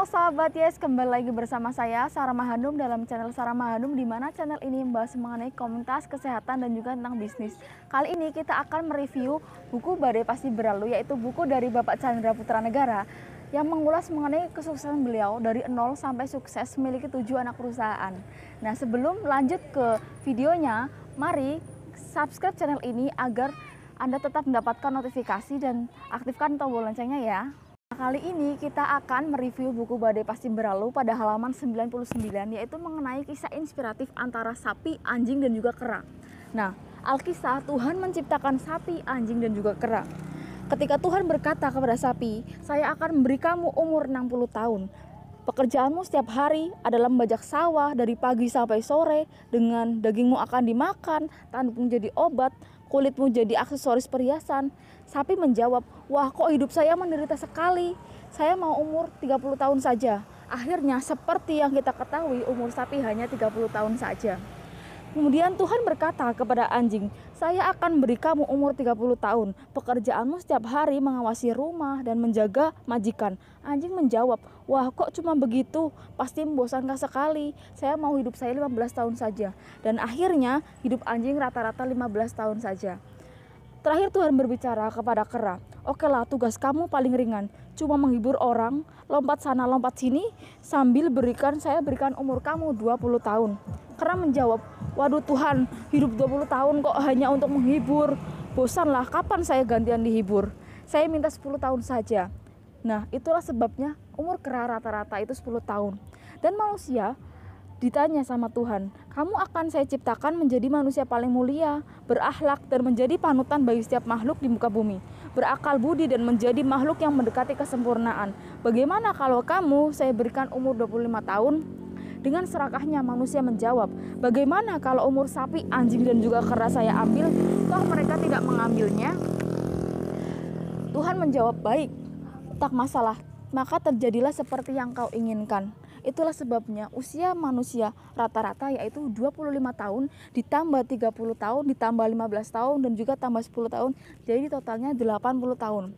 Halo sahabat Yes, kembali lagi bersama saya Sarah Mahanum dalam channel Sarah Mahanum, di mana channel ini membahas mengenai komunitas, kesehatan, dan juga tentang bisnis. Kali ini kita akan mereview buku Badai Pasti Berlalu, yaitu buku dari Bapak Chandra Putra Negara yang mengulas mengenai kesuksesan beliau dari nol sampai sukses memiliki 7 anak perusahaan. Nah, sebelum lanjut ke videonya, mari subscribe channel ini agar Anda tetap mendapatkan notifikasi dan aktifkan tombol loncengnya ya. Kali ini kita akan mereview buku Badai Pasti Berlalu pada halaman 99, yaitu mengenai kisah inspiratif antara sapi, anjing, dan juga kera. Nah, Alkisah, Tuhan menciptakan sapi, anjing, dan juga kera. Ketika Tuhan berkata kepada sapi, "Saya akan memberi kamu umur 60 tahun. Pekerjaanmu setiap hari adalah membajak sawah dari pagi sampai sore, dengan dagingmu akan dimakan, tandukmu jadi obat, kulitmu jadi aksesoris perhiasan." Sapi menjawab, "Wah, kok hidup saya menderita sekali. Saya mau umur 30 tahun saja." Akhirnya, seperti yang kita ketahui, umur sapi hanya 30 tahun saja. Kemudian Tuhan berkata kepada anjing, "Saya akan beri kamu umur 30 tahun. Pekerjaanmu setiap hari mengawasi rumah dan menjaga majikan." Anjing menjawab, "Wah, kok cuma begitu? Pasti membosankan sekali. Saya mau hidup saya 15 tahun saja." Dan akhirnya hidup anjing rata-rata 15 tahun saja. Terakhir Tuhan berbicara kepada kera, "Okelah, tugas kamu paling ringan, cuma menghibur orang, lompat sana lompat sini, sambil saya berikan umur kamu 20 tahun. Kera menjawab, "Waduh Tuhan, hidup 20 tahun kok hanya untuk menghibur. Bosanlah, kapan saya gantian dihibur? Saya minta 10 tahun saja." Nah, itulah sebabnya umur kera rata-rata itu 10 tahun. Dan manusia ditanya sama Tuhan, "Kamu akan saya ciptakan menjadi manusia paling mulia, berakhlak, dan menjadi panutan bagi setiap makhluk di muka bumi, berakal budi dan menjadi makhluk yang mendekati kesempurnaan. Bagaimana kalau kamu saya berikan umur 25 tahun? Dengan serakahnya manusia menjawab, "Bagaimana kalau umur sapi, anjing, dan juga kera saya ambil? Toh mereka tidak mengambilnya." Tuhan menjawab, "Baik, tak masalah, maka terjadilah seperti yang kau inginkan." Itulah sebabnya usia manusia rata-rata yaitu 25 tahun ditambah 30 tahun ditambah 15 tahun dan juga tambah 10 tahun, jadi totalnya 80 tahun.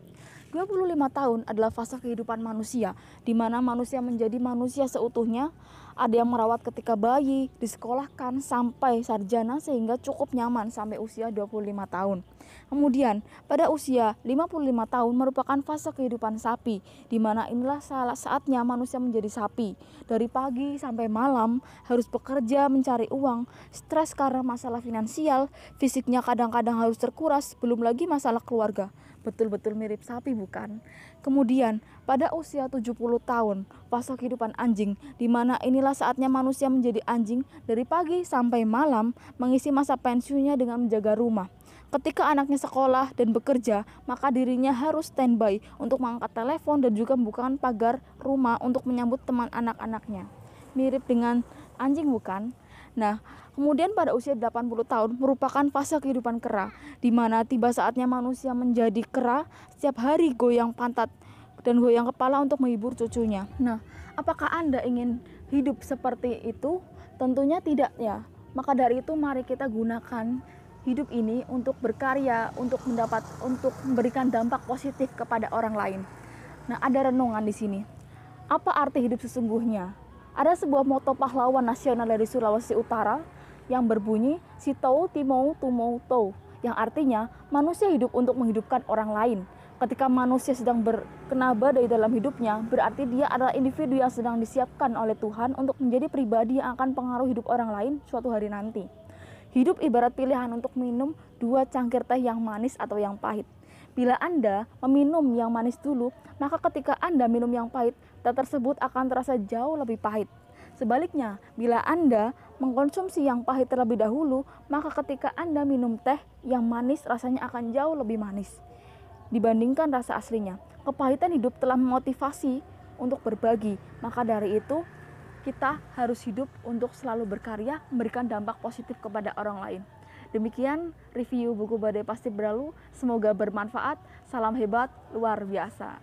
25 tahun adalah fase kehidupan manusia, di mana manusia menjadi manusia seutuhnya. Ada yang merawat ketika bayi, disekolahkan sampai sarjana sehingga cukup nyaman sampai usia 25 tahun. Kemudian pada usia 55 tahun merupakan fase kehidupan sapi, di mana inilah saatnya manusia menjadi sapi. Dari pagi sampai malam harus bekerja mencari uang, stres karena masalah finansial, fisiknya kadang-kadang harus terkuras, belum lagi masalah keluarga. Betul-betul mirip sapi bukan? Kemudian pada usia 70 tahun fase kehidupan anjing, di mana inilah saatnya manusia menjadi anjing dari pagi sampai malam, mengisi masa pensiunnya dengan menjaga rumah. Ketika anaknya sekolah dan bekerja, maka dirinya harus standby untuk mengangkat telepon dan juga membukakan pagar rumah untuk menyambut teman anak-anaknya. Mirip dengan anjing bukan? Nah, kemudian pada usia 80 tahun merupakan fase kehidupan kera, di mana tiba saatnya manusia menjadi kera, setiap hari goyang pantat dan goyang kepala untuk menghibur cucunya. Nah, apakah Anda ingin hidup seperti itu? Tentunya tidak ya. Maka dari itu mari kita gunakan hidup ini untuk berkarya, untuk memberikan dampak positif kepada orang lain. Nah, ada renungan di sini. Apa arti hidup sesungguhnya? Ada sebuah moto pahlawan nasional dari Sulawesi Utara yang berbunyi "Sitou Timou Tumou Tou", yang artinya manusia hidup untuk menghidupkan orang lain. Ketika manusia sedang berkena badai dalam hidupnya, berarti dia adalah individu yang sedang disiapkan oleh Tuhan untuk menjadi pribadi yang akan pengaruh hidup orang lain suatu hari nanti. Hidup ibarat pilihan untuk minum 2 cangkir teh yang manis atau yang pahit. Bila Anda meminum yang manis dulu, maka ketika Anda minum yang pahit, teh tersebut akan terasa jauh lebih pahit. Sebaliknya, bila Anda mengkonsumsi yang pahit terlebih dahulu, maka ketika Anda minum teh yang manis, rasanya akan jauh lebih manis dibandingkan rasa aslinya. Kepahitan hidup telah memotivasi untuk berbagi. Maka dari itu, kita harus hidup untuk selalu berkarya, memberikan dampak positif kepada orang lain. Demikian review buku Badai Pasti Berlalu, semoga bermanfaat. Salam hebat luar biasa.